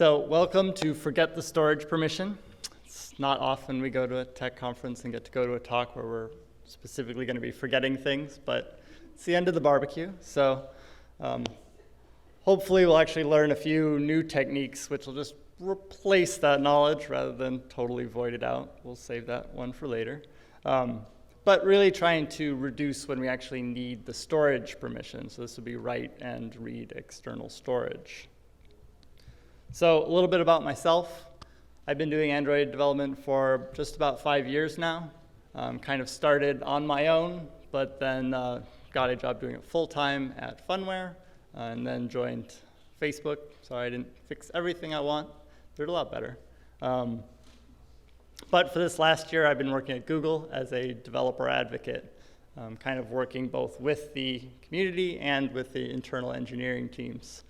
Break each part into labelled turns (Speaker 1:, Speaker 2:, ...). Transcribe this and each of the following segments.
Speaker 1: So welcome to Forget the Storage Permission. It's not often we go to a tech conference and get to go to a talk where we're specifically going to be forgetting things, but it's the end of the barbecue. So hopefully we'll actually learn a few new techniques which will just replace that knowledge rather than totally void it out. We'll save that one for later. But really trying to reduce when we actually need the storage permission. So this would be write and read external storage. So a little bit about myself. I've been doing Android development for just about 5 years now. Kind of started on my own, but then got a job doing it full-time at Funware, and then joined Facebook. Sorry, I didn't fix everything I want. Did a lot better. But for this last year, I've been working at Google as a developer advocate, kind of working both with the community and with the internal engineering teams.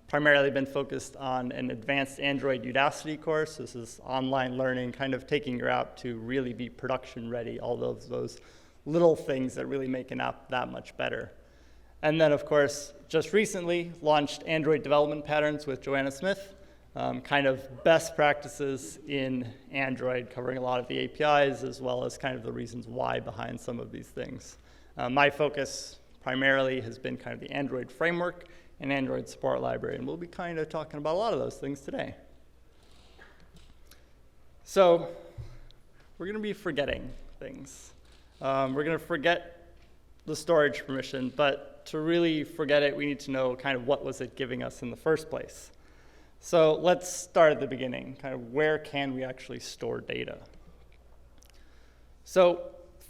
Speaker 1: Primarily been focused on an advanced Android Udacity course. This is online learning, kind of taking your app to really be production ready, all those little things that really make an app that much better. And then, of course, just recently launched Android Development Patterns with Joanna Smith, kind of best practices in Android, covering a lot of the APIs as well as kind of the reasons why behind some of these things. My focus primarily has been kind of the Android framework and Android support library, and we'll be kind of talking about a lot of those things today. So we're going to be forgetting things. We're going to forget the storage permission, but to really forget it, we need to know kind of what was it giving us in the first place. So let's start at the beginning, kind of where can we actually store data? So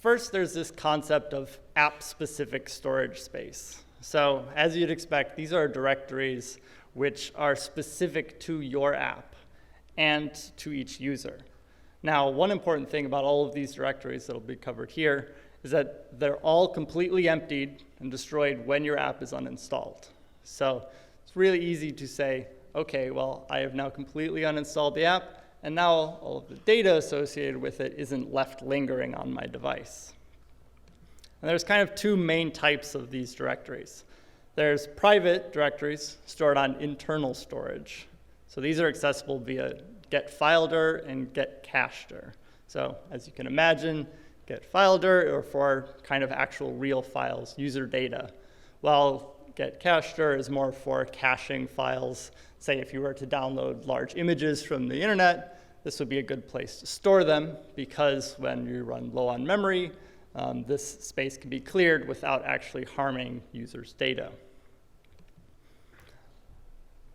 Speaker 1: first, there's this concept of app-specific storage space. So as you'd expect, these are directories which are specific to your app and to each user. Now, one important thing about all of these directories that will be covered here is that they're all completely emptied and destroyed when your app is uninstalled. So it's really easy to say, okay, well, I have now completely uninstalled the app, and now all of the data associated with it isn't left lingering on my device. And there's kind of two main types of these directories. There's private directories stored on internal storage. So these are accessible via getFileDir and getCacheDir. So as you can imagine, getFileDir are for kind of actual real files, user data, while getCacheDir is more for caching files. Say if you were to download large images from the internet, this would be a good place to store them because when you run low on memory, this space can be cleared without actually harming users' data.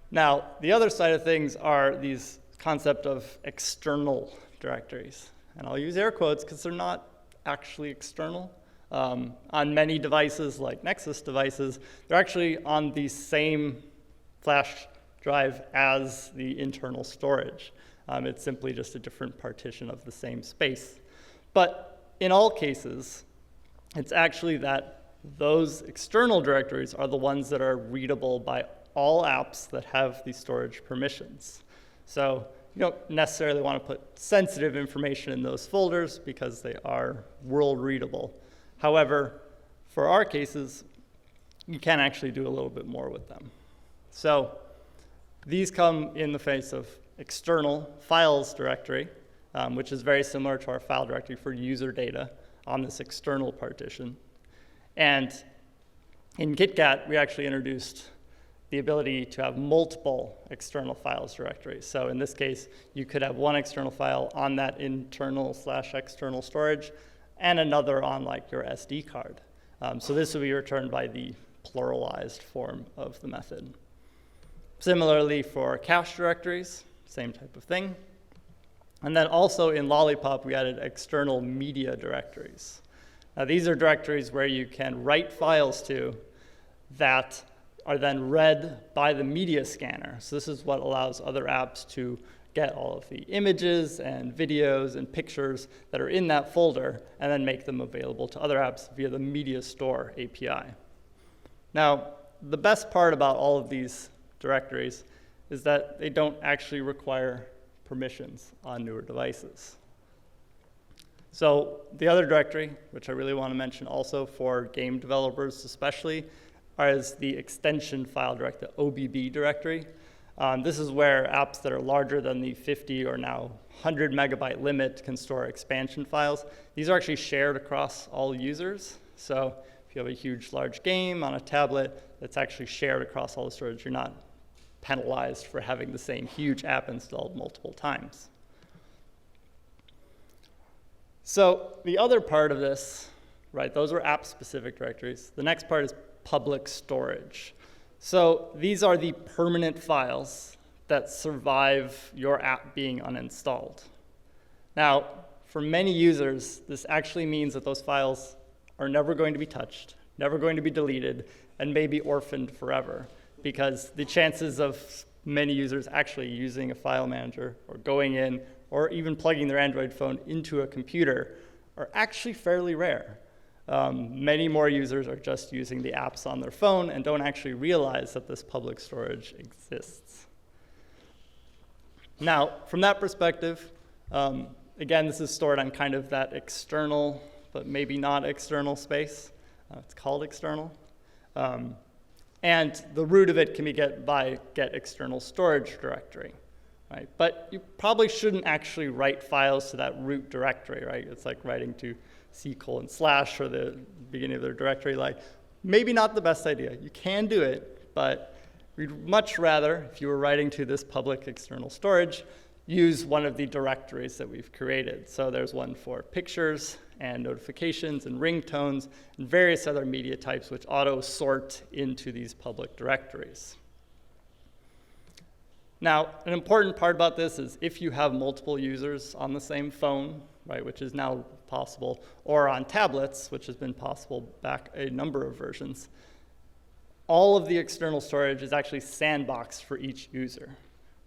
Speaker 1: Now, the other side of things are these concept of external directories. And I'll use air quotes because they're not actually external. On many devices, like Nexus devices, they're actually on the same flash drive as the internal storage. It's simply just a different partition of the same space. But in all cases, it's actually that those external directories are the ones that are readable by all apps that have the storage permissions. So you don't necessarily want to put sensitive information in those folders because they are world readable. However, for our cases, you can actually do a little bit more with them. So these come in the face of external files directory, which is very similar to our file directory for user data on this external partition. And in KitKat, we actually introduced the ability to have multiple external files directories. So in this case, you could have one external file on that internal/external storage and another on like your SD card. So this will be returned by the pluralized form of the method. Similarly for cache directories, same type of thing. And then also in Lollipop, we added external media directories. Now these are directories where you can write files to that are then read by the media scanner. So this is what allows other apps to get all of the images and videos and pictures that are in that folder and then make them available to other apps via the Media Store API. Now, the best part about all of these directories is that they don't actually require permissions on newer devices. So the other directory, which I really want to mention also for game developers especially, is the extension file directory, the OBB directory. This is where apps that are larger than the 50 or now 100 megabyte limit can store expansion files. These are actually shared across all users. So if you have a huge, large game on a tablet that's actually shared across all the storage, you're not penalized for having the same huge app installed multiple times. So the other part of this, right, those were app-specific directories. The next part is public storage. So these are the permanent files that survive your app being uninstalled. Now, for many users, this actually means that those files are never going to be touched, never going to be deleted, and may be orphaned forever, because the chances of many users actually using a file manager or going in or even plugging their Android phone into a computer are actually fairly rare. Many more users are just using the apps on their phone and don't actually realize that this public storage exists. Now, from that perspective, again, this is stored on kind of that external, but maybe not external space. It's called external. And the root of it can be get by get external storage directory, right? But you probably shouldn't actually write files to that root directory, right? It's like writing to C:/ or the beginning of their directory. Like, maybe not the best idea. You can do it, but we'd much rather, if you were writing to this public external storage, use one of the directories that we've created. So there's one for pictures and notifications and ringtones and various other media types which auto-sort into these public directories. Now, an important part about this is if you have multiple users on the same phone, right, which is now possible, or on tablets, which has been possible back a number of versions, all of the external storage is actually sandboxed for each user.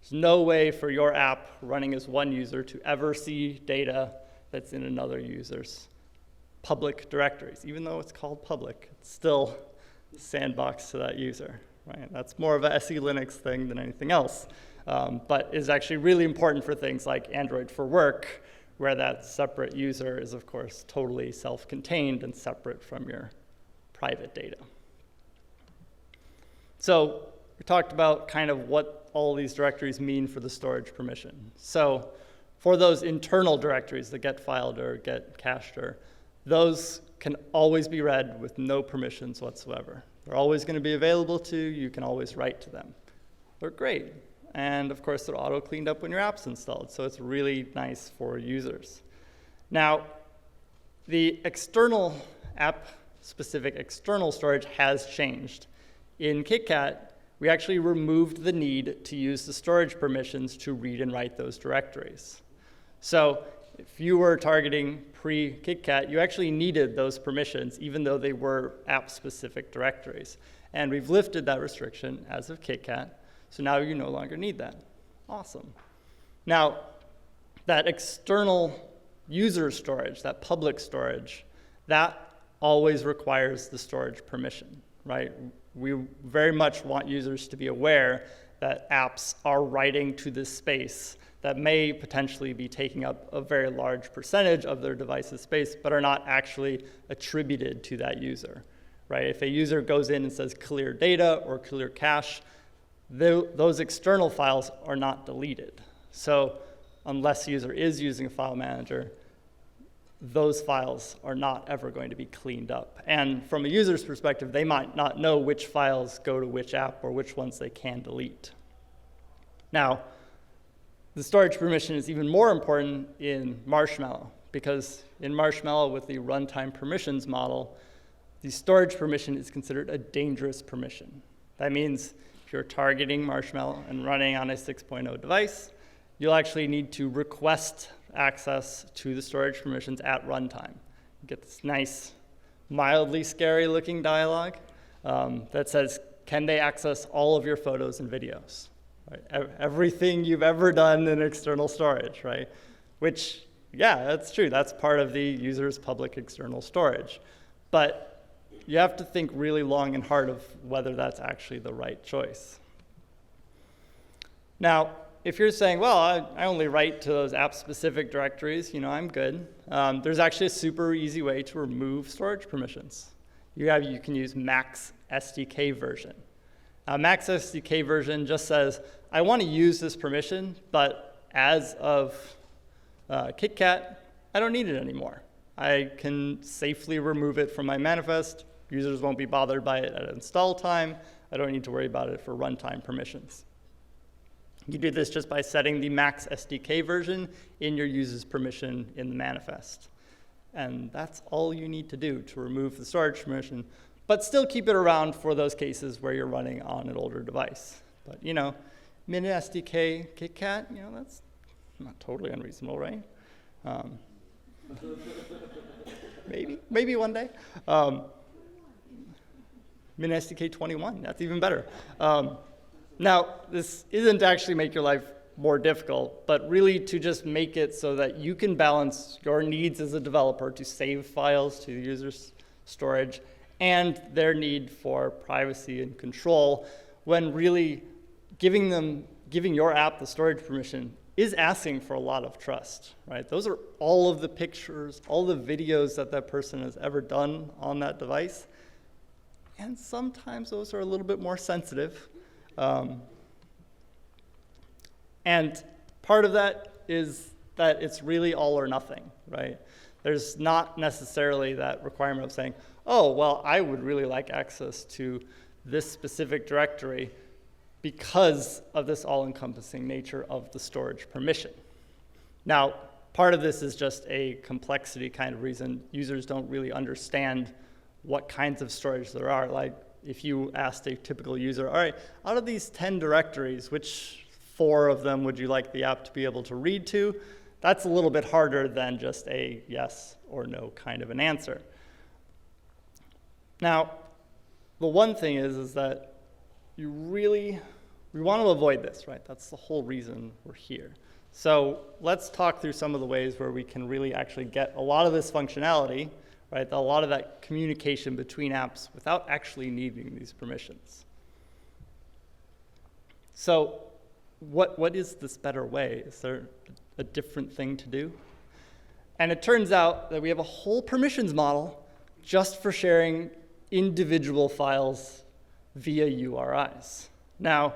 Speaker 1: There's no way for your app running as one user to ever see data that's in another user's public directories. Even though it's called public, it's still sandboxed to that user, right? That's more of a SE Linux thing than anything else, but is actually really important for things like Android for Work, where that separate user is, of course, totally self-contained and separate from your private data. So we talked about kind of what all these directories mean for the storage permission. So for those internal directories, the get filed or get cached, those can always be read with no permissions whatsoever. They're always going to be available to you. You can always write to them. They're great. And of course, they're auto cleaned up when your app's installed. So it's really nice for users. Now, the external app-specific external storage has changed. In KitKat, we actually removed the need to use the storage permissions to read and write those directories. So if you were targeting pre-KitKat, you actually needed those permissions, even though they were app-specific directories. And we've lifted that restriction as of KitKat, so now you no longer need that. Awesome. Now, that external user storage, that public storage, that always requires the storage permission, right? We very much want users to be aware that apps are writing to this space that may potentially be taking up a very large percentage of their device's space, but are not actually attributed to that user, right? If a user goes in and says clear data or clear cache, those external files are not deleted. So unless the user is using a file manager, those files are not ever going to be cleaned up. And from a user's perspective, they might not know which files go to which app or which ones they can delete. Now, the storage permission is even more important in Marshmallow, because in Marshmallow with the runtime permissions model, the storage permission is considered a dangerous permission. That means if you're targeting Marshmallow and running on a 6.0 device, you'll actually need to request access to the storage permissions at runtime. You get this nice, mildly scary looking dialog that says, can they access all of your photos and videos? Right? Everything you've ever done in external storage, right? Which, yeah, that's true. That's part of the user's public external storage. But you have to think really long and hard of whether that's actually the right choice. Now, if you're saying, well, I only write to those app-specific directories, I'm good. There's actually a super easy way to remove storage permissions. You can use maxSdkVersion. maxSdkVersion just says, I want to use this permission, but as of KitKat, I don't need it anymore. I can safely remove it from my manifest. Users won't be bothered by it at install time. I don't need to worry about it for runtime permissions. You do this just by setting the maxSdkVersion in your user's permission in the manifest. And that's all you need to do to remove the storage permission, but still keep it around for those cases where you're running on an older device. But min-SDK KitKat, that's not totally unreasonable, right? Maybe one day. min-SDK 21, that's even better. Now, this isn't to actually make your life more difficult, but really to just make it so that you can balance your needs as a developer to save files to the user's storage and their need for privacy and control when really giving your app the storage permission is asking for a lot of trust, right? Those are all of the pictures, all the videos that person has ever done on that device. And sometimes those are a little bit more sensitive. And part of that is that it's really all or nothing, right? There's not necessarily that requirement of saying, oh, well, I would really like access to this specific directory because of this all-encompassing nature of the storage permission. Now, part of this is just a complexity kind of reason. Users don't really understand what kinds of storage there are. Like, if you asked a typical user, all right, out of these 10 directories, which 4 of them would you like the app to be able to read to? That's a little bit harder than just a yes or no kind of an answer. Now, the one thing is that we want to avoid this, right? That's the whole reason we're here. So let's talk through some of the ways where we can really actually get a lot of this functionality, right? A lot of that communication between apps without actually needing these permissions. So what is this better way? Is there a different thing to do? And it turns out that we have a whole permissions model just for sharing individual files via URIs. Now,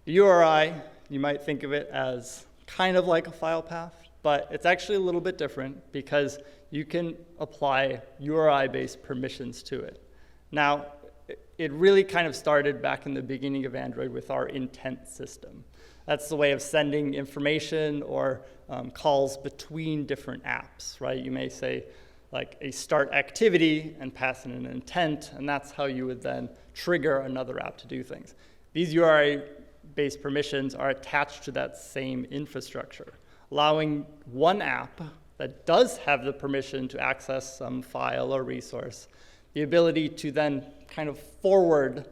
Speaker 1: the URI, you might think of it as kind of like a file path, but it's actually a little bit different because you can apply URI-based permissions to it. Now, it really kind of started back in the beginning of Android with our intent system. That's the way of sending information or calls between different apps, right? You may say like a start activity and pass in an intent, and that's how you would then trigger another app to do things. These URI-based permissions are attached to that same infrastructure, allowing one app that does have the permission to access some file or resource, the ability to then kind of forward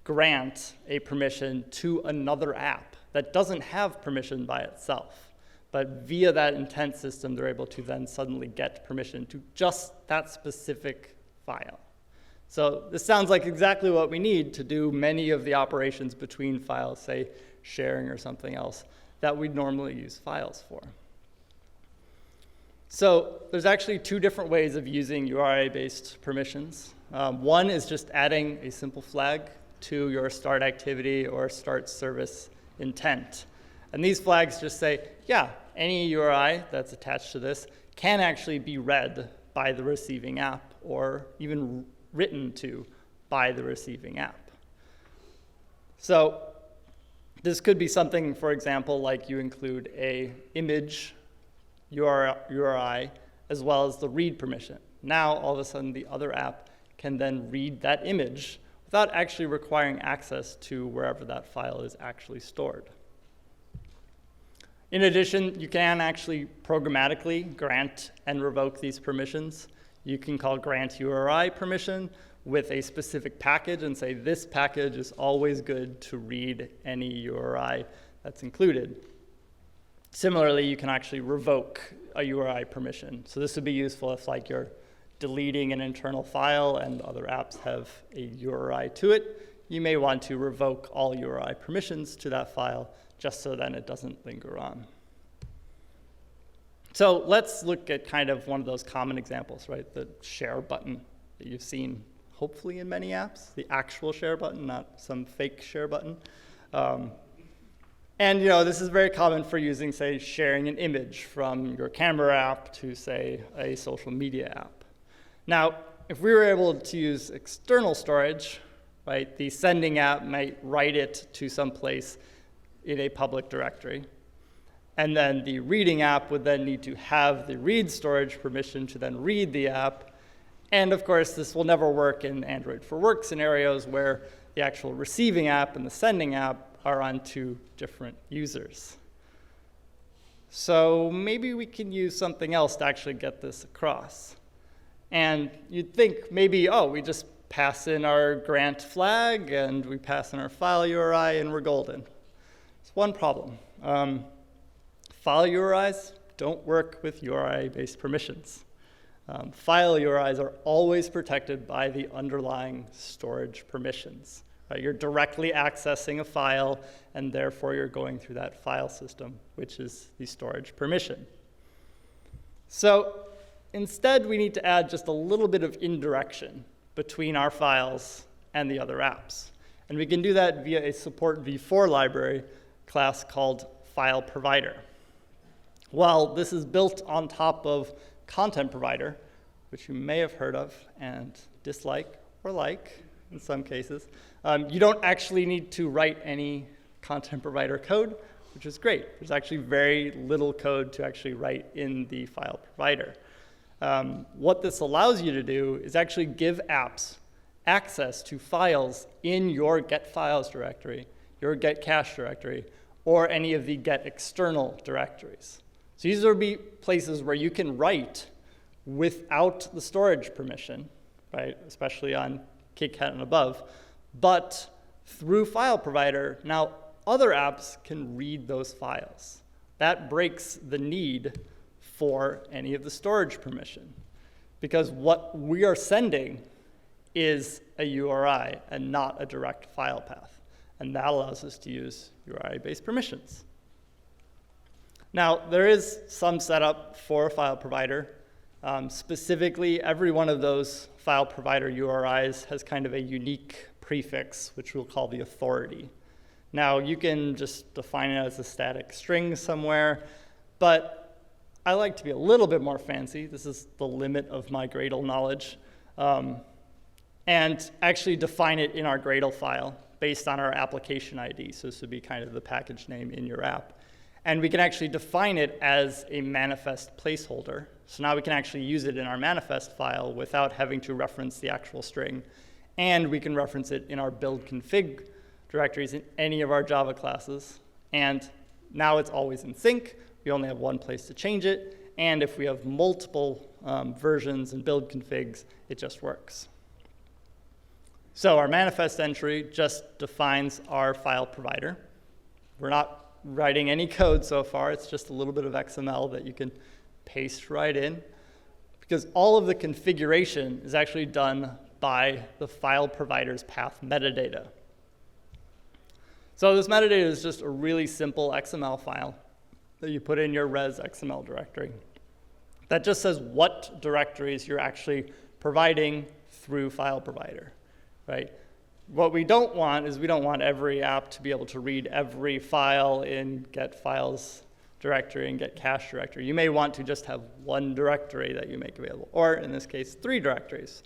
Speaker 1: grant a permission to another app that doesn't have permission by itself. But via that intent system, they're able to then suddenly get permission to just that specific file. So this sounds like exactly what we need to do many of the operations between files, say sharing or something else, that we'd normally use files for. So there's actually 2 different ways of using URI-based permissions. One is just adding a simple flag to your start activity or start service intent. And these flags just say, yeah, any URI that's attached to this can actually be read by the receiving app or even written to by the receiving app. So this could be something, for example, like you include a image URI as well as the read permission. Now, all of a sudden, the other app can then read that image without actually requiring access to wherever that file is actually stored. In addition, you can actually programmatically grant and revoke these permissions. You can call grant URI permission with a specific package and say this package is always good to read any URI that's included. Similarly, you can actually revoke a URI permission. So this would be useful if like you're deleting an internal file and other apps have a URI to it. You may want to revoke all URI permissions to that file just so then it doesn't linger on. So let's look at kind of one of those common examples, right? The share button that you've seen hopefully in many apps, the actual share button, not some fake share button. And this is very common for using, say, sharing an image from your camera app to, say, a social media app. Now, if we were able to use external storage, right, the sending app might write it to some place in a public directory. And then the reading app would then need to have the read storage permission to then read the app. And of course, this will never work in Android for Work scenarios where the actual receiving app and the sending app are on two different users. So maybe we can use something else to actually get this across. And you'd think maybe, we just pass in our grant flag and we pass in our file URI and we're golden. There's one problem. File URIs don't work with URI-based permissions. File URIs are always protected by the underlying storage permissions. You're directly accessing a file, and therefore you're going through that file system, which is the storage permission. So instead, we need to add just a little bit of indirection between our files and the other apps. And we can do that via a support v4 library class called FileProvider. While this is built on top of Content Provider, which you may have heard of and dislike or like in some cases, you don't actually need to write any Content Provider code, which is great. There's actually very little code to actually write in the FileProvider. What this allows you to do is actually give apps access to files in your get files directory, your get cache directory, or any of the get external directories. So these would be places where you can write without the storage permission, right? Especially on KitKat and above. But through FileProvider, now other apps can read those files. That breaks the need for any of the storage permission, because what we are sending is a URI and not a direct file path. And that allows us to use URI-based permissions. Now, there is some setup for FileProvider. Specifically, every one of those FileProvider URIs has kind of a unique prefix, which we'll call the authority. Now, you can just define it as a static string somewhere, but I like to be a little bit more fancy. This is the limit of my Gradle knowledge. And actually define it in our Gradle file based on our application ID. So this would be kind of the package name in your app. And we can actually define it as a manifest placeholder. So now we can actually use it in our manifest file without having to reference the actual string. And we can reference it in our build config directories in any of our Java classes. And now it's always in sync. We only have one place to change it. And if we have multiple versions and build configs, it just works. So our manifest entry just defines our file provider. We're not writing any code so far. It's just a little bit of XML that you can paste right in, because all of the configuration is actually done by the file provider's path metadata. So this metadata is just a really simple XML file that you put in your res XML directory that just says what directories you're actually providing through FileProvider, right? What we don't want is we don't want every app to be able to read every file in get files directory and get cache directory. You may want to just have one directory that you make available, or in this case, 3 directories.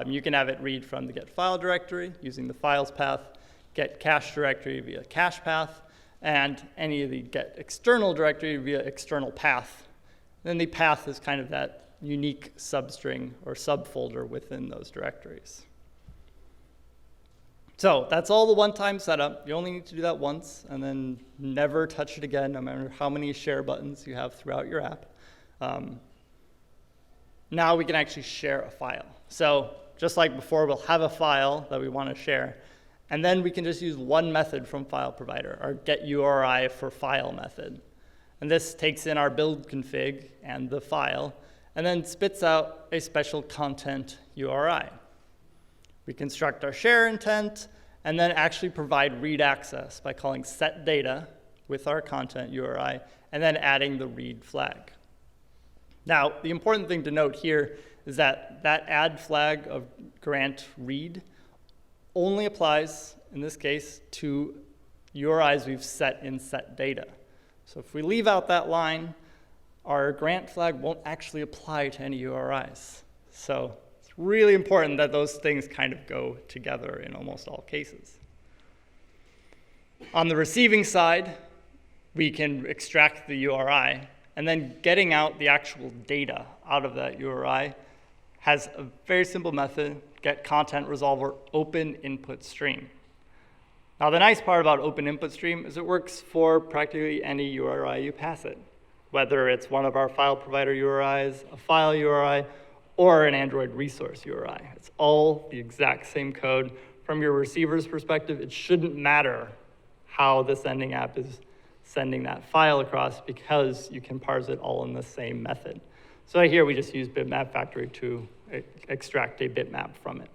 Speaker 1: You can have it read from the get file directory using the files path, get cache directory via cache path, and any of the get external directory via external path. Then the path is kind of that unique substring or subfolder within those directories. So that's all the one-time setup. You only need to do that once and then never touch it again, no matter how many share buttons you have throughout your app. Now we can actually share a file. So just like before, we'll have a file that we want to share. And then we can just use one method from FileProvider, our getURI for file method. And this takes in our build config and the file, and then spits out a special content URI. We construct our share intent, and then actually provide read access by calling setData with our content URI, and then adding the read flag. Now, the important thing to note here is that that add flag of grant read only applies, in this case, to URIs we've set in set data. So if we leave out that line, our grant flag won't actually apply to any URIs. So it's really important that those things kind of go together in almost all cases. On the receiving side, we can extract the URI, and then getting out the actual data out of that URI has a very simple method, get content resolver open input stream. Now the nice part about open input stream is it works for practically any URI you pass it, whether it's one of our FileProvider URIs, a file URI, or an Android resource URI. It's all the exact same code. From your receiver's perspective, it shouldn't matter how the sending app is sending that file across because you can parse it all in the same method. So here we just use Bitmap Factory to extract a bitmap from it.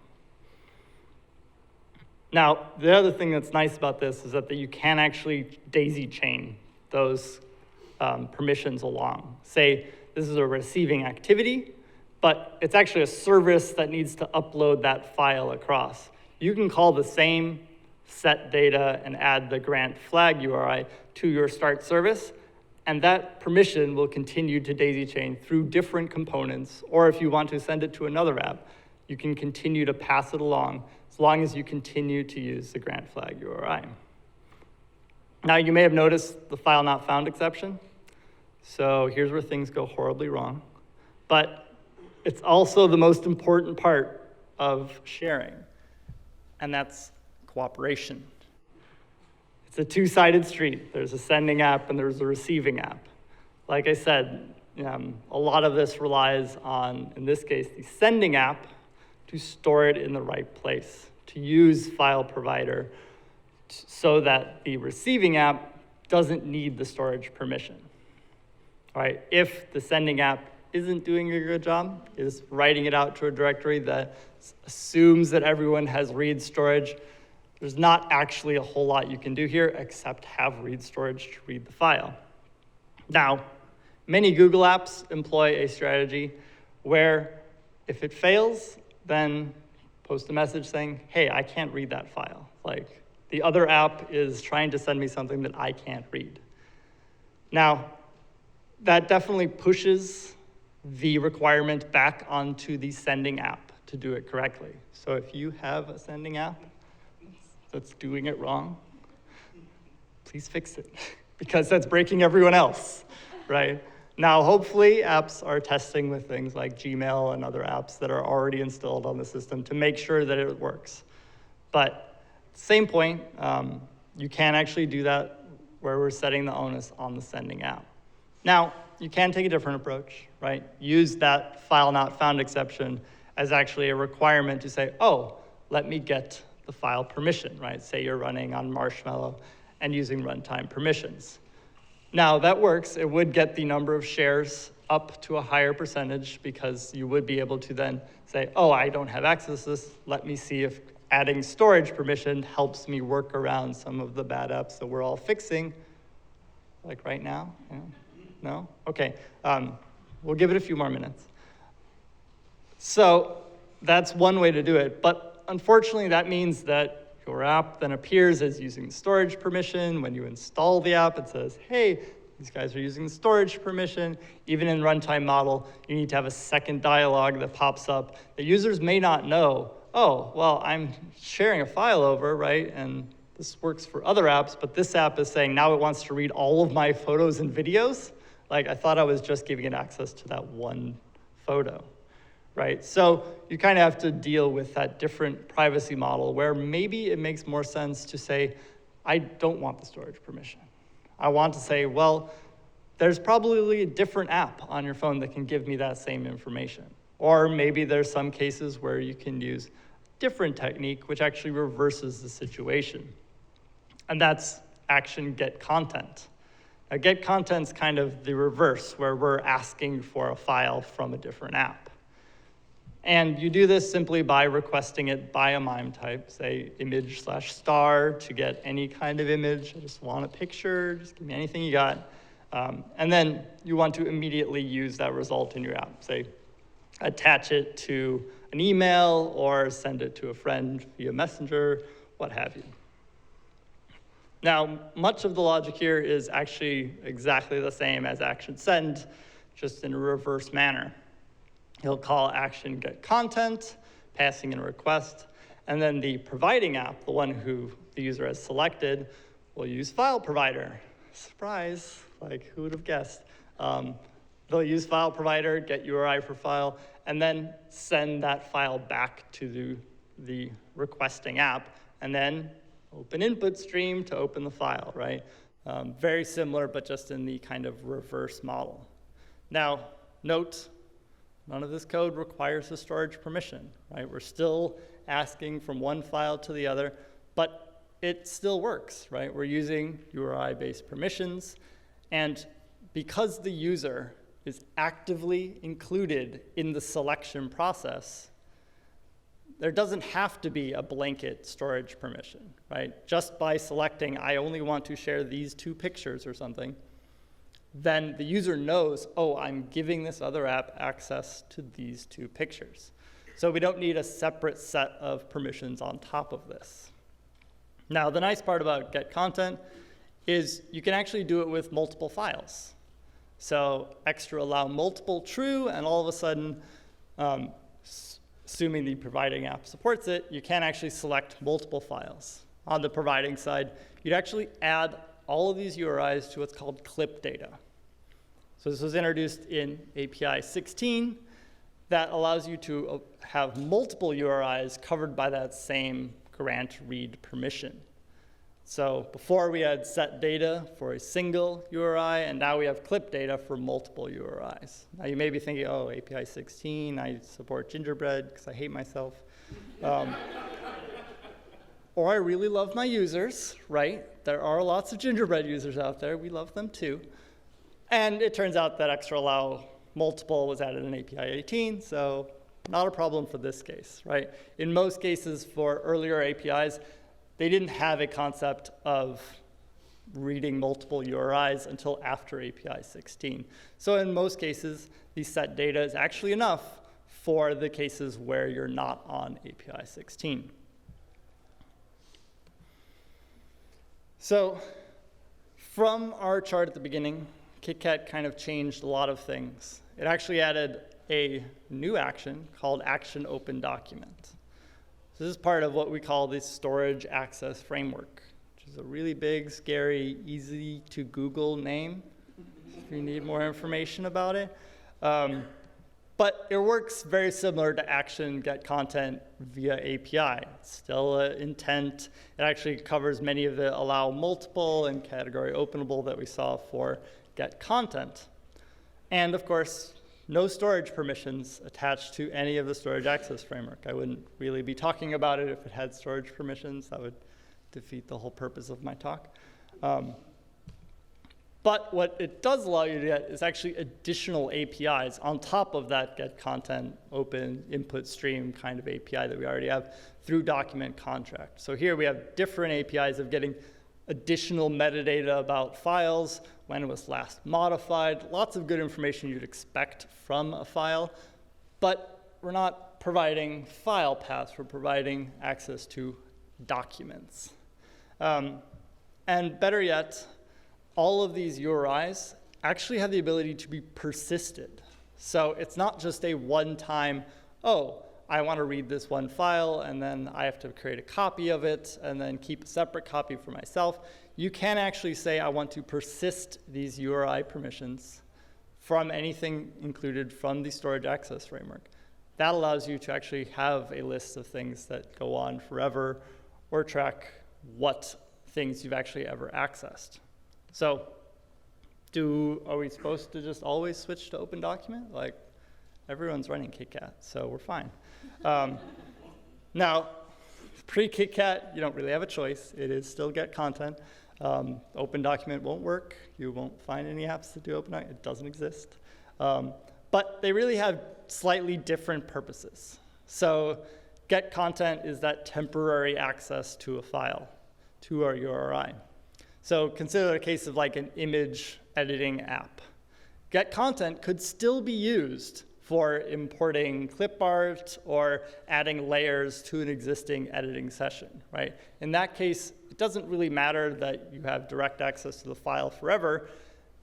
Speaker 1: Now, the other thing that's nice about this is that you can actually daisy chain those permissions along. Say this is a receiving activity, but it's actually a service that needs to upload that file across. You can call the same set data and add the grant flag URI to your start service, and that permission will continue to daisy chain through different components, or if you want to send it to another app, you can continue to pass it along as long as you continue to use the grant flag URI. Now you may have noticed the file not found exception. So here's where things go horribly wrong. But it's also the most important part of sharing, and that's cooperation. It's a two-sided street. There's a sending app and there's a receiving app. Like I said, a lot of this relies on, in this case, the sending app to store it in the right place, to use FileProvider so that the receiving app doesn't need the storage permission. All right, if the sending app isn't doing a good job, is writing it out to a directory that assumes that everyone has read storage, there's not actually a whole lot you can do here except have read storage to read the file. Now, many Google apps employ a strategy where if it fails, then post a message saying, hey, I can't read that file. Like, the other app is trying to send me something that I can't read. Now, that definitely pushes the requirement back onto the sending app to do it correctly. So if you have a sending app that's doing it wrong, please fix it, because that's breaking everyone else, right? Now, hopefully, apps are testing with things like Gmail and other apps that are already installed on the system to make sure that it works. But same point, you can actually do that where we're setting the onus on the sending app. Now, you can take a different approach, right? Use that file not found exception as actually a requirement to say, oh, let me get the file permission, right? Say you're running on Marshmallow and using runtime permissions. Now, that works. It would get the number of shares up to a higher percentage because you would be able to then say, oh, I don't have access to this. Let me see if adding storage permission helps me work around some of the bad apps that we're all fixing, like right now. Yeah. No? Okay. We'll give it a few more minutes. So that's one way to do it. But unfortunately, that means that your app then appears as using storage permission. When you install the app, it says, hey, these guys are using storage permission. Even in runtime model, you need to have a second dialog that pops up. The users may not know, oh, well, I'm sharing a file over, right? And this works for other apps, but this app is saying now it wants to read all of my photos and videos. Like, I thought I was just giving it access to that one photo, right? So you kind of have to deal with that different privacy model where maybe it makes more sense to say, I don't want the storage permission. I want to say, well, there's probably a different app on your phone that can give me that same information. Or maybe there's some cases where you can use a different technique which actually reverses the situation. And that's action get content. Now, get content's kind of the reverse, where we're asking for a file from a different app. And you do this simply by requesting it by a MIME type, say image/star to get any kind of image. I just want a picture, just give me anything you got. And then you want to immediately use that result in your app. Say, attach it to an email or send it to a friend via Messenger, what have you. Now, much of the logic here is actually exactly the same as action send, just in a reverse manner. You'll call action get content, passing in a request, and then the providing app, the one who the user has selected, will use FileProvider. Surprise, like who would have guessed? They'll use FileProvider, get URI for file, and then send that file back to the requesting app, and then open input stream to open the file, right? Very similar, but just in the kind of reverse model. Now, note, none of this code requires a storage permission, right? We're still asking from one file to the other, but it still works, right? We're using URI Based Permissions, and because the user is actively included in the selection process, there doesn't have to be a blanket storage permission, right? Just by selecting, I only want to share these 2 pictures or something, then the user knows, oh, I'm giving this other app access to these 2 pictures. So we don't need a separate set of permissions on top of this. Now, the nice part about get content is you can actually do it with multiple files. So extra allow multiple true, and all of a sudden, assuming the providing app supports it, you can actually select multiple files. On the providing side, you'd actually add all of these URIs to what's called clip data. So this was introduced in API 16 that allows you to have multiple URIs covered by that same grant read permission. So before we had set data for a single URI, and now we have clip data for multiple URIs. Now you may be thinking, oh, API 16, I support gingerbread because I hate myself. Or I really love my users, right? There are lots of gingerbread users out there. We love them too. And it turns out that extra allow multiple was added in API 18, so not a problem for this case, right? In most cases for earlier APIs, they didn't have a concept of reading multiple URIs until after API 16. So in most cases, the set data is actually enough for the cases where you're not on API 16. So from our chart at the beginning, KitKat kind of changed a lot of things. It actually added a new action called action open document. So this is part of what we call the storage access framework, which is a really big, scary, easy to Google name if you need more information about it. But it works very similar to action get content via API. It's still an intent. It actually covers many of the allow multiple and category openable that we saw for get content. And of course, no storage permissions attached to any of the storage access framework. I wouldn't really be talking about it if it had storage permissions. That would defeat the whole purpose of my talk. But what it does allow you to get is actually additional APIs on top of that get content open input stream kind of API that we already have through document contract. So here we have different APIs of getting additional metadata about files, when it was last modified, lots of good information you'd expect from a file, but we're not providing file paths, we're providing access to documents. And better yet, all of these URIs actually have the ability to be persisted. So it's not just a one-time, oh, I want to read this one file, and then I have to create a copy of it, and then keep a separate copy for myself. You can actually say, I want to persist these URI permissions from anything included from the storage access framework. That allows you to actually have a list of things that go on forever, or track what things you've actually ever accessed. So are we supposed to just always switch to open document? Like, everyone's running KitKat, so we're fine. Now, pre-KitKat, you don't really have a choice. It is still get content. Open document won't work. You won't find any apps that do open document. It doesn't exist. But they really have slightly different purposes. So get content is that temporary access to a file, to our URI. So consider a case of like an image editing app. Get content could still be used for importing clip art or adding layers to an existing editing session, right? In that case, it doesn't really matter that you have direct access to the file forever.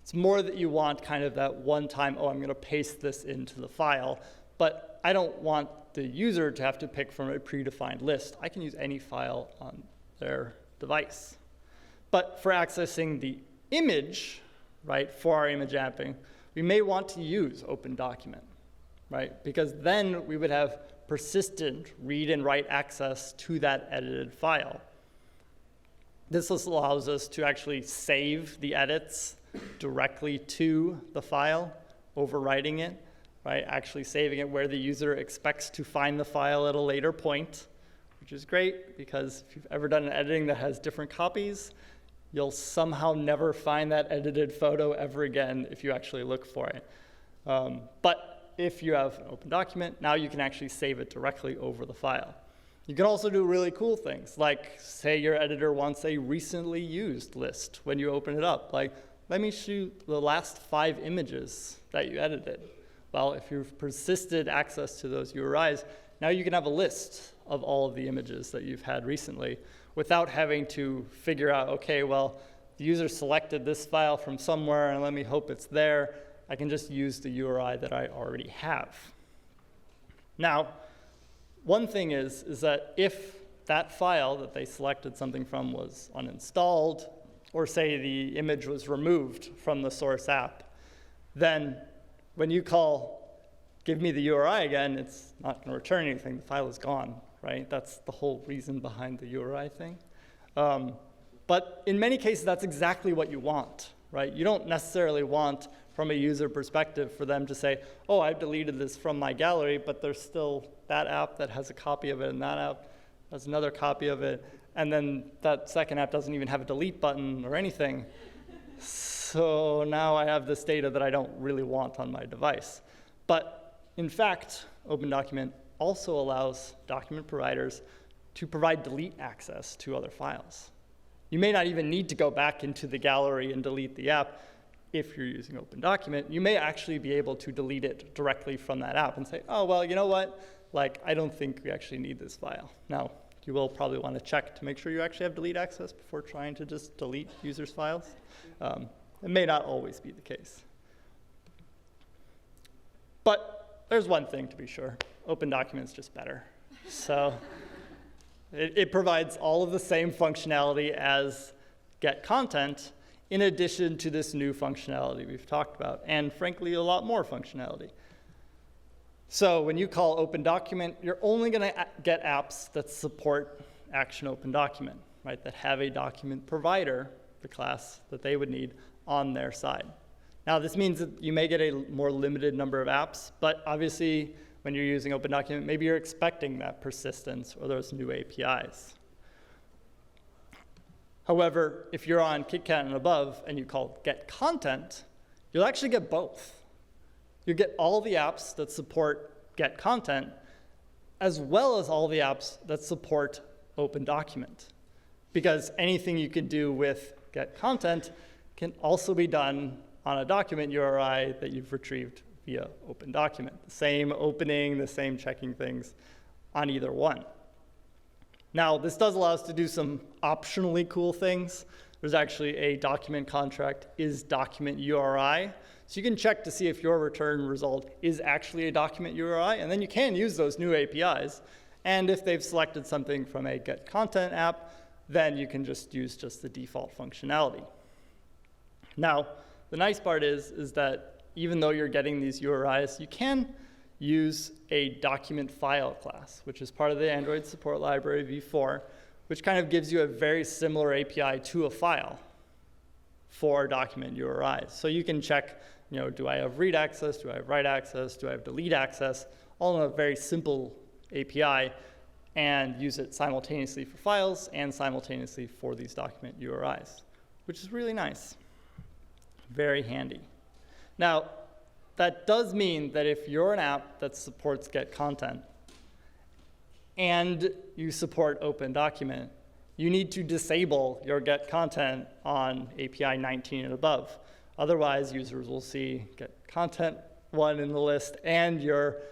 Speaker 1: It's more that you want kind of that one-time, oh, I'm going to paste this into the file, but I don't want the user to have to pick from a predefined list. I can use any file on their device. But for accessing the image, right, for our image mapping, we may want to use OpenDocument, right? Because then we would have persistent read and write access to that edited file. This allows us to actually save the edits directly to the file, overwriting it, right? Actually saving it where the user expects to find the file at a later point, which is great because if you've ever done an editing that has different copies, you'll somehow never find that edited photo ever again if you actually look for it. But if you have an open document, now you can actually save it directly over the file. You can also do really cool things, like say your editor wants a recently used list when you open it up. Like, let me shoot the last 5 images that you edited. Well, if you've persisted access to those URIs, now you can have a list of all of the images that you've had recently without having to figure out, okay, well, the user selected this file from somewhere and let me hope it's there. I can just use the URI that I already have. Now, one thing is that if that file that they selected something from was uninstalled, or say the image was removed from the source app, then when you call give me the URI again, it's not going to return anything. The file is gone, right? That's the whole reason behind the URI thing. But in many cases, that's exactly what you want, right? You don't necessarily want, from a user perspective, for them to say, oh, I've deleted this from my gallery, but there's still that app that has a copy of it, and that app has another copy of it, and then that second app doesn't even have a delete button or anything. So now I have this data that I don't really want on my device. But in fact, OpenDocument also allows document providers to provide delete access to other files. You may not even need to go back into the gallery and delete the app if you're using OpenDocument. You may actually be able to delete it directly from that app and say, oh, well, you know what? Like, I don't think we actually need this file. Now, you will probably want to check to make sure you actually have delete access before trying to just delete users' files. It may not always be the case. But there's one thing to be sure. OpenDocument is just better. So it provides all of the same functionality as getContent in addition to this new functionality we've talked about, and frankly, a lot more functionality. So when you call OpenDocument, you're only going to get apps that support Action OpenDocument, right? That have a document provider, the class that they would need, on their side. Now, this means that you may get a more limited number of apps, but obviously, when you're using OpenDocument, maybe you're expecting that persistence or those new APIs. However, if you're on KitKat and above and you call getContent, you'll actually get both. You get all the apps that support getContent, as well as all the apps that support OpenDocument. Because anything you can do with getContent can also be done on a document URI that you've retrieved via OpenDocument. The same opening, the same checking things on either one. Now, this does allow us to do some optionally cool things. There's actually a document contract is document URI. So you can check to see if your return result is actually a document URI, and then you can use those new APIs. And if they've selected something from a getContent app, then you can just use just the default functionality. Now, the nice part is that even though you're getting these URIs, you can use a document file class, which is part of the Android support library v4, which kind of gives you a very similar API to a file for document URIs. So you can check, do I have read access? Do I have write access? Do I have delete access? All in a very simple API, and use it simultaneously for files and simultaneously for these document URIs, which is really nice. Very handy. Now, that does mean that if you're an app that supports getContent and you support OpenDocument, you need to disable your getContent on API 19 and above. Otherwise, users will see getContent one in the list and your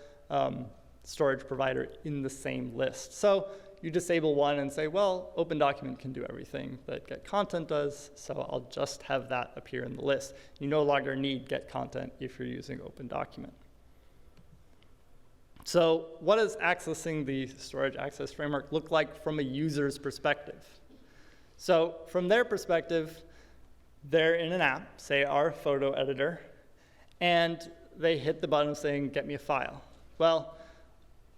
Speaker 1: storage provider in the same list. So you disable one and say, well, open document can do everything that get content does, so I'll just have that appear in the list. You no longer need get content if you're using open document. So what does accessing the storage access framework look like from a user's perspective? So from their perspective, they're in an app, say our photo editor, and they hit the button saying, get me a file. Well,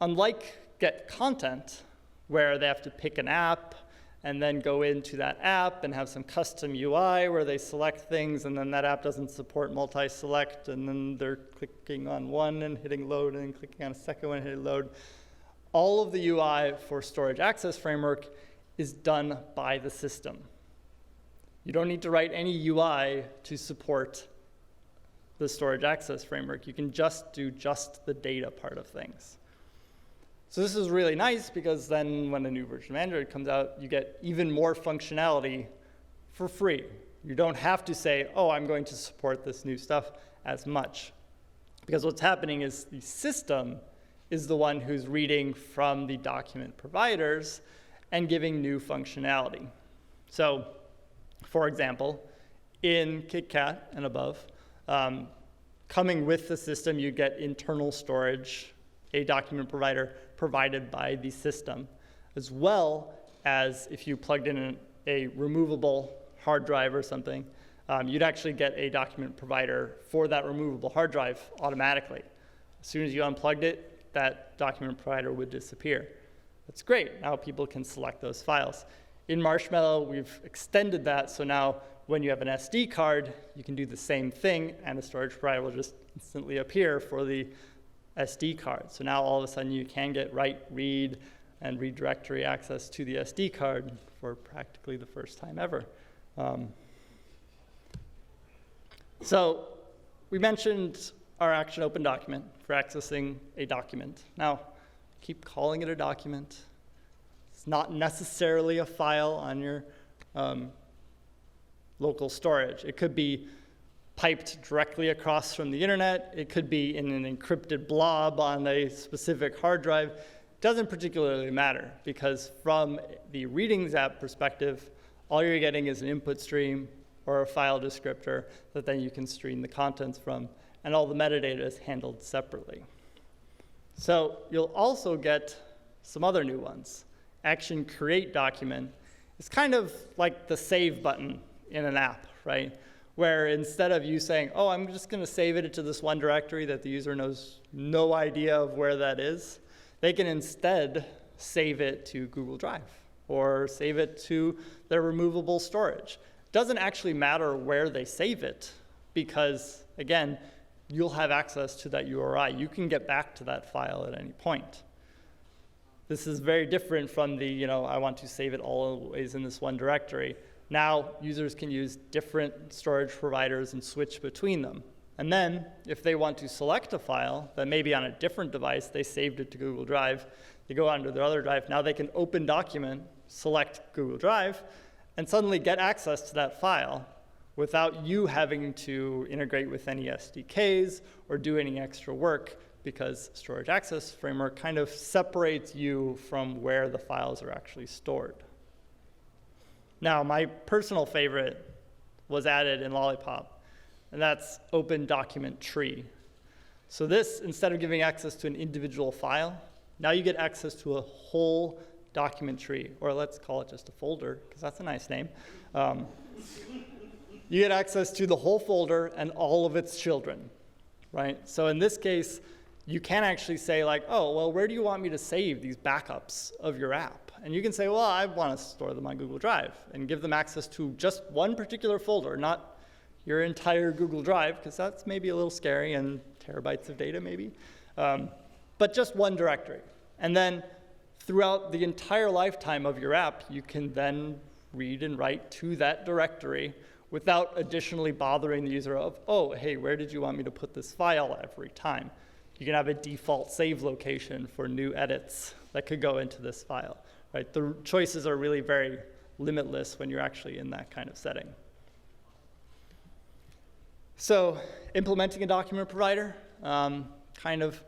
Speaker 1: unlike get content, where they have to pick an app and then go into that app and have some custom UI where they select things, and then that app doesn't support multi-select, and then they're clicking on one and hitting load and then clicking on a second one and hitting load. All of the UI for Storage Access Framework is done by the system. You don't need to write any UI to support the Storage Access Framework. You can just do just the data part of things. So this is really nice because then when a new version of Android comes out, you get even more functionality for free. You don't have to say, oh, I'm going to support this new stuff as much. Because what's happening is the system is the one who's reading from the document providers and giving new functionality. So, for example, in KitKat and above, coming with the system, you get internal storage, a document provider provided by the system, as well as if you plugged in a removable hard drive or something, you'd actually get a document provider for that removable hard drive automatically. As soon as you unplugged it, that document provider would disappear. That's great. Now people can select those files. In Marshmallow, we've extended that, so now when you have an SD card, you can do the same thing, and a storage provider will just instantly appear for the SD card. So now all of a sudden you can get write, read, and read directory access to the SD card for practically the first time ever. So we mentioned our action open document for accessing a document. Now, keep calling it a document. It's not necessarily a file on your local storage. It could be piped directly across from the internet. It could be in an encrypted blob on a specific hard drive. It doesn't particularly matter because from the readings app perspective, all you're getting is an input stream or a file descriptor that then you can stream the contents from, and all the metadata is handled separately. So you'll also get some other new ones. Action create document is kind of like the save button in an app, right? Where instead of you saying, oh, I'm just going to save it to this one directory that the user knows no idea of where that is, they can instead save it to Google Drive or save it to their removable storage. It doesn't actually matter where they save it because, again, you'll have access to that URI. You can get back to that file at any point. This is very different from the, I want to save it always in this one directory. Now, users can use different storage providers and switch between them. And then, if they want to select a file that maybe on a different device, they saved it to Google Drive, they go onto their other drive, now they can open document, select Google Drive, and suddenly get access to that file without you having to integrate with any SDKs or do any extra work because Storage Access Framework kind of separates you from where the files are actually stored. Now, my personal favorite was added in Lollipop, and that's Open Document Tree. So this, instead of giving access to an individual file, now you get access to a whole document tree, or let's call it just a folder, because that's a nice name. You get access to the whole folder and all of its children, right? So in this case, you can actually say like, oh, well, where do you want me to save these backups of your app? And you can say, well, I want to store them on Google Drive and give them access to just one particular folder, not your entire Google Drive, because that's maybe a little scary and terabytes of data maybe, but just one directory. And then throughout the entire lifetime of your app, you can then read and write to that directory without additionally bothering the user of, oh, hey, where did you want me to put this file every time? You can have a default save location for new edits that could go into this file. Right? The choices are really very limitless when you're actually in that kind of setting. So implementing a document provider, kind of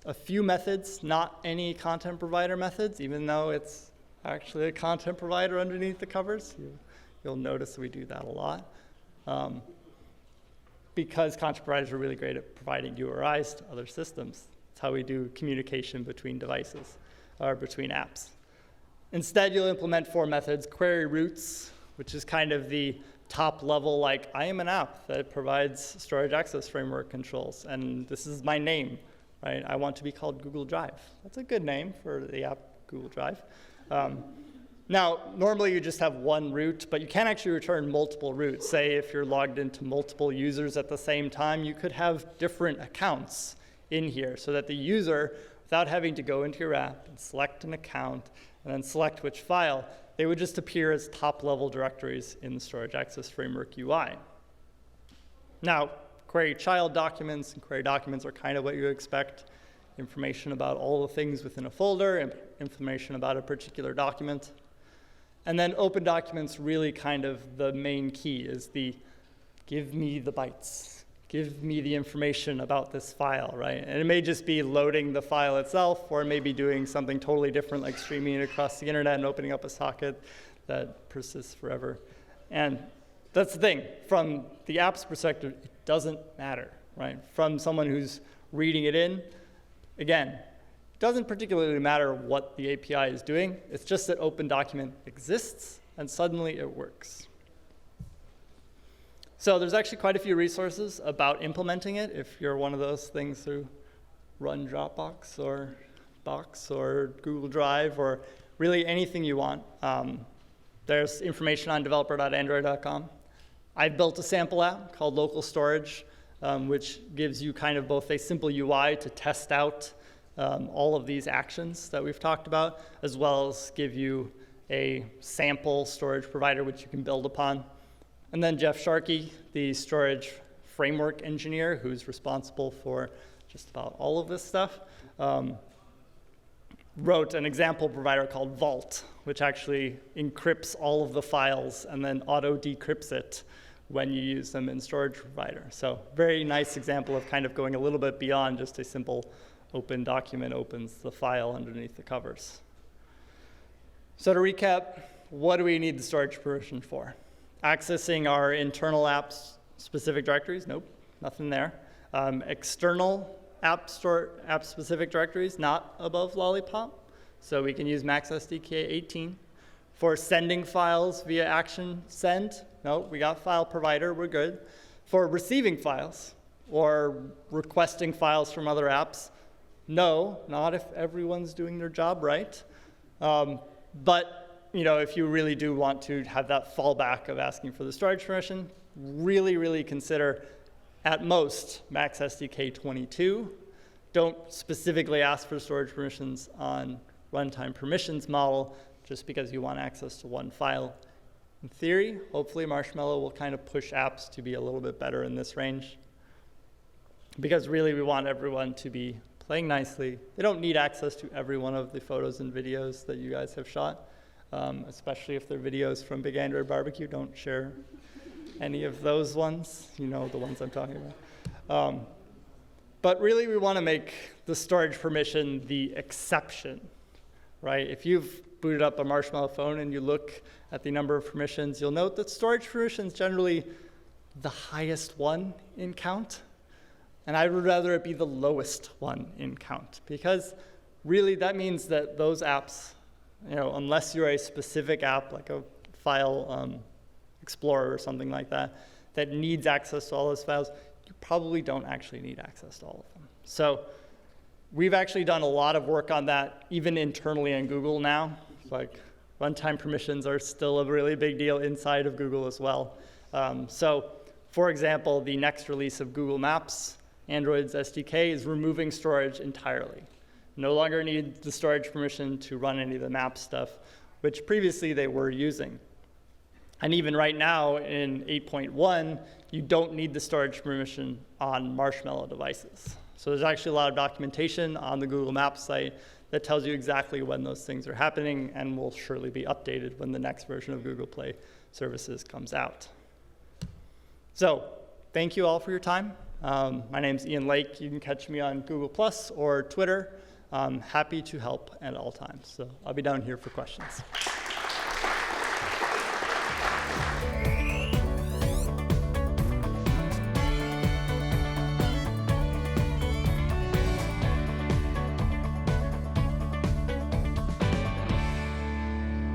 Speaker 1: a few methods, not any content provider methods, even though it's actually a content provider underneath the covers. You'll notice we do that a lot. Because content providers are really great at providing URIs to other systems. That's how we do communication between devices, or between apps. Instead, you'll implement 4 methods: query routes, which is kind of the top level, like, I am an app that provides storage access framework controls, and this is my name, right? I want to be called Google Drive. That's a good name for the app Google Drive. Now, normally you just have one route, but you can actually return multiple routes. Say if you're logged into multiple users at the same time, you could have different accounts in here so that the user, without having to go into your app and select an account and then select which file, they would just appear as top-level directories in the Storage Access Framework UI. Now, query child documents and query documents are kind of what you expect. Information about all the things within a folder, information about a particular document. And then open documents, really kind of the main key is the give me the bytes, give me the information about this file, right? And it may just be loading the file itself, or it may be doing something totally different, like streaming it across the internet and opening up a socket that persists forever. And that's the thing, from the app's perspective, it doesn't matter, right? From someone who's reading it in, again, it doesn't particularly matter what the API is doing. It's just that open document exists, and suddenly it works. So there's actually quite a few resources about implementing it if you're one of those things who run Dropbox or Box or Google Drive or really anything you want. There's information on developer.android.com. I've built a sample app called Local Storage, which gives you kind of both a simple UI to test out all of these actions that we've talked about, as well as give you a sample storage provider which you can build upon. And then Jeff Sharkey, the storage framework engineer who's responsible for just about all of this stuff, wrote an example provider called Vault, which actually encrypts all of the files and then auto-decrypts it when you use them in storage provider. So very nice example of kind of going a little bit beyond just a simple open document opens the file underneath the covers. So to recap, what do we need the storage permission for? Accessing our internal apps specific directories? Nope, nothing there. External app specific directories, not above Lollipop. So we can use maxSDK 18. For sending files via action send, no, we got FileProvider, we're good. For receiving files or requesting files from other apps, no, not if everyone's doing their job right. But if you really do want to have that fallback of asking for the storage permission, really, really consider at most maxSDK 22. Don't specifically ask for storage permissions on runtime permissions model just because you want access to one file. In theory, hopefully Marshmallow will kind of push apps to be a little bit better in this range, because really we want everyone to be playing nicely. They don't need access to every one of the photos and videos that you guys have shot, especially if they're videos from Big Android BBQ. Don't share any of those ones. You know the ones I'm talking about. But really, we want to make the storage permission the exception, right? If you've booted up a Marshmallow phone and you look at the number of permissions, you'll note that storage permission is generally the highest one in count. And I would rather it be the lowest one in count, because really that means that those apps, unless you're a specific app like a file explorer or something like that, that needs access to all those files, you probably don't actually need access to all of them. So we've actually done a lot of work on that, even internally in Google now. Like runtime permissions are still a really big deal inside of Google as well. So for example, the next release of Google Maps, Android's SDK, is removing storage entirely. No longer need the storage permission to run any of the map stuff, which previously they were using. And even right now in 8.1, you don't need the storage permission on Marshmallow devices. So there's actually a lot of documentation on the Google Maps site that tells you exactly when those things are happening, and will surely be updated when the next version of Google Play services comes out. So thank you all for your time. My name's Ian Lake. You can catch me on Google+ or Twitter. I'm happy to help at all times. So I'll be down here for questions.